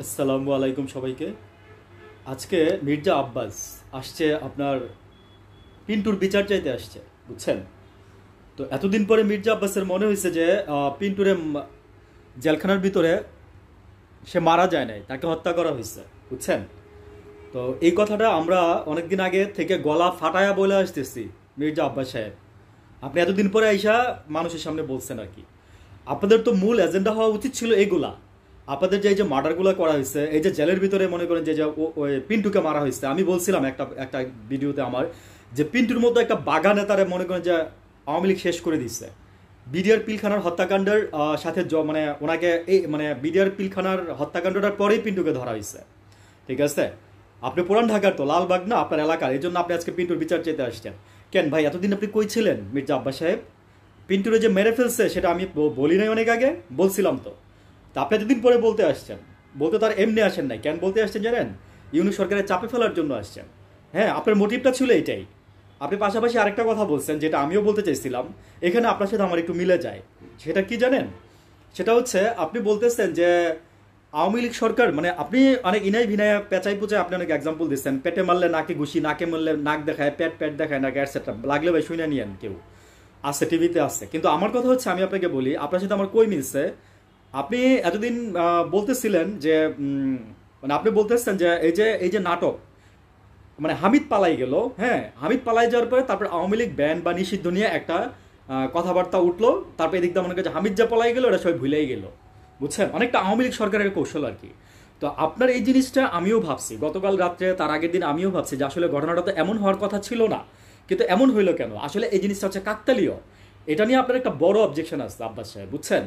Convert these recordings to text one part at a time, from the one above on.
আসসালামু আলাইকুম সবাইকে। আজকে মির্জা আব্বাস আসছে আপনার পিন্টুর বিচার চাইতে আসছে, বুঝছেন? তো এতদিন পরে মির্জা আব্বাসের মনে হয়েছে যে পিন্টুরে জেলখানার ভিতরে সে মারা যায় নাই, তাকে হত্যা করা হয়েছে, বুঝছেন? তো এই কথাটা আমরা অনেকদিন আগে থেকে গলা ফাটায়া বলে আসতেছি। মির্জা আব্বাস সাহেব, আপনি এতদিন পরে আইসা মানুষের সামনে বলছেন আর কি। আপনাদের তো মূল এজেন্ডা হওয়া উচিত ছিল এইগুলা। আপনাদের যে এই যে মার্ডারগুলো করা হয়েছে, এই যে জেলের ভিতরে মনে করেন যে ওই পিন্টুকে মারা হয়েছে, আমি বলছিলাম একটা একটা ভিডিওতে আমার, যে পিন্টুর মধ্যে একটা বাগা নেতারে মনে করেন যে আওয়ামী লীগ শেষ করে দিচ্ছে। বিডিআর পিলখানার হত্যাকাণ্ডের সাথে মানে ওনাকে এই মানে বিডিআর পিলখানার হত্যাকাণ্ডটার পরেই পিন্টুকে ধরা হয়েছে, ঠিক আছে? আপনি পুরান ঢাকার তো, লালবাগ না আপনার এলাকার, এই জন্য আপনি আজকে পিন্টুর বিচার চেতে আসছেন কেন ভাই? এতদিন আপনি কই ছিলেন মির্জা আব্বাস সাহেব? পিন্টুরে যে মেরে ফেলছে সেটা আমি বলি নাই অনেক আগে? বলছিলাম তো। তা আপনি এতদিন পরে বলতে আসছেন, বলতে তার এমনি আসেন নাই। কেন বলতে আসছেন জানেন? ইউনূস সরকারের চাপে ফেলার জন্য আসছেন। হ্যাঁ, আপনার মোটিভটা ছিল এইটাই। আপনি পাশাপাশি আরেকটা কথা বলছেন যেটা আমিও বলতে চাইছিলাম, এখানে আপনার সাথে আমার একটু মিলে যায়। সেটা কি জানেন? সেটা হচ্ছে আপনি বলতেছেন যে আওয়ামী লীগ সরকার, মানে আপনি অনেক ইনাই ভিনায় পেঁচাই পুচাই আপনি অনেক এক্সাম্পল দিচ্ছেন, পেটে মারলে নাকে ঘুষি, নাকে মারলে নাক দেখায়, পেট পেট দেখায়, নাকে অ্যাটসেট্রা, লাগলে ভাই শুনে নিয়েন, কেউ আছে টিভিতে আছে। কিন্তু আমার কথা হচ্ছে, আমি আপনাকে বলি, আপনার সাথে আমার কই মিলছে? আপনি এতদিন বলতেছিলেন যে মানে আপনি বলতেছেন যে এই যে নাটক, মানে হামিদ পালাই গেল, হ্যাঁ, হামিদ পালাই যাওয়ার পরে তারপর আওয়ামী লীগ ব্যান বা নিষিদ্ধ নিয়ে একটা কথাবার্তা উঠলো। তারপর এদিক দিয়ে মনে করছে হামিদ যা পালাই গেল, ওটা সবাই ভুলেই গেল, বুঝছেন? অনেকটা আওয়ামী লীগ সরকারের কৌশল আর কি। তো আপনার এই জিনিসটা আমিও ভাবছি গতকাল রাত্রে, তার আগের দিন আমিও ভাবছি যে আসলে ঘটনাটা তো এমন হওয়ার কথা ছিল না, কিন্তু এমন হইলো কেন? আসলে এই জিনিসটা হচ্ছে কাকতালীয়। এটা নিয়ে আপনার একটা বড় অবজেকশন আছে আব্বাস সাহেব, বুঝছেন?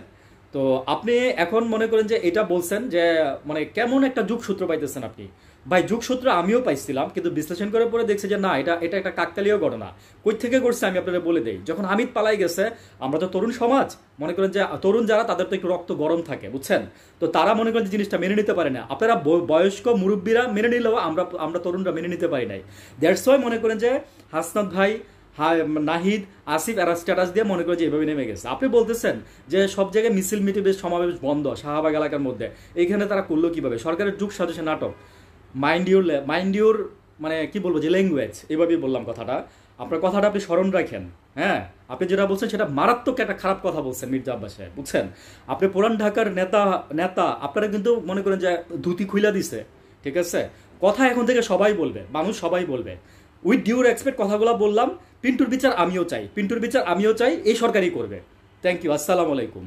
তো আপনি এখন মনে করেন যে এটা বলছেন যে মানে কেমন একটা যুগসূত্র পাইতেছেন আপনি। ভাই, যুগসূত্র আমিও পাইছিলাম, কিন্তু বিশ্লেষণ করে পরে দেখছি যে না, এটা এটা একটা কাকতালীয় ঘটনা। কই থেকে করছে আমি আপনাদের বলে দেই। যখন হামিদ পালাই গেছে, আমরা তো তরুণ সমাজ, মনে করেন যে তরুণ যারা, তাদের তো একটু রক্ত গরম থাকে, বুঝছেন? তো তারা মনে করেন যে জিনিসটা মেনে নিতে পারে না। আপনারা বয়স্ক মুরব্বীরা মেনে নিলেও আমরা আমরা তরুণরা মেনে নিতে পারি নাই। দ্যাটস ওয়াই মনে করেন যে হাসনাত ভাই, নাহিদ, আসিফ এরা স্ট্যাটাস দিয়ে মনে করে যে এভাবে নেমে গেছে। আপনি বলতেছেন যে সব জায়গায় মিছিল মিটিং সমাবেশ বন্ধ শাহবাগ এলাকার মধ্যে, এইখানে তারা করলো কিভাবে? সরকারের যুগ সাজসে নাটক, মাইন্ড ইউর মানে কি বলবো, যে ল্যাঙ্গুয়েজ, এভাবেই বললাম কথাটা। আপনার কথাটা আপনি স্মরণ রাখেন। হ্যাঁ, আপনি যেটা বলছেন সেটা মারাত্মক একটা খারাপ কথা বলছেন মির্জা আব্বাস সাহেব, বুঝছেন? আপনি পুরান ঢাকার নেতা নেতা আপনারা কিন্তু মনে করেন যে ধুতি খুইলা দিছে, ঠিক আছে? কথা এখন থেকে সবাই বলবে, মানুষ সবাই বলবে। উইথ ডিউ রেসপেক্ট কথাগুলো বললাম। পিন্টুর বিচার আমিও চাই, পিন্টুর বিচার আমিও চাই, এই সরকারই করবে। থ্যাংক ইউ, আসসালামু আলাইকুম।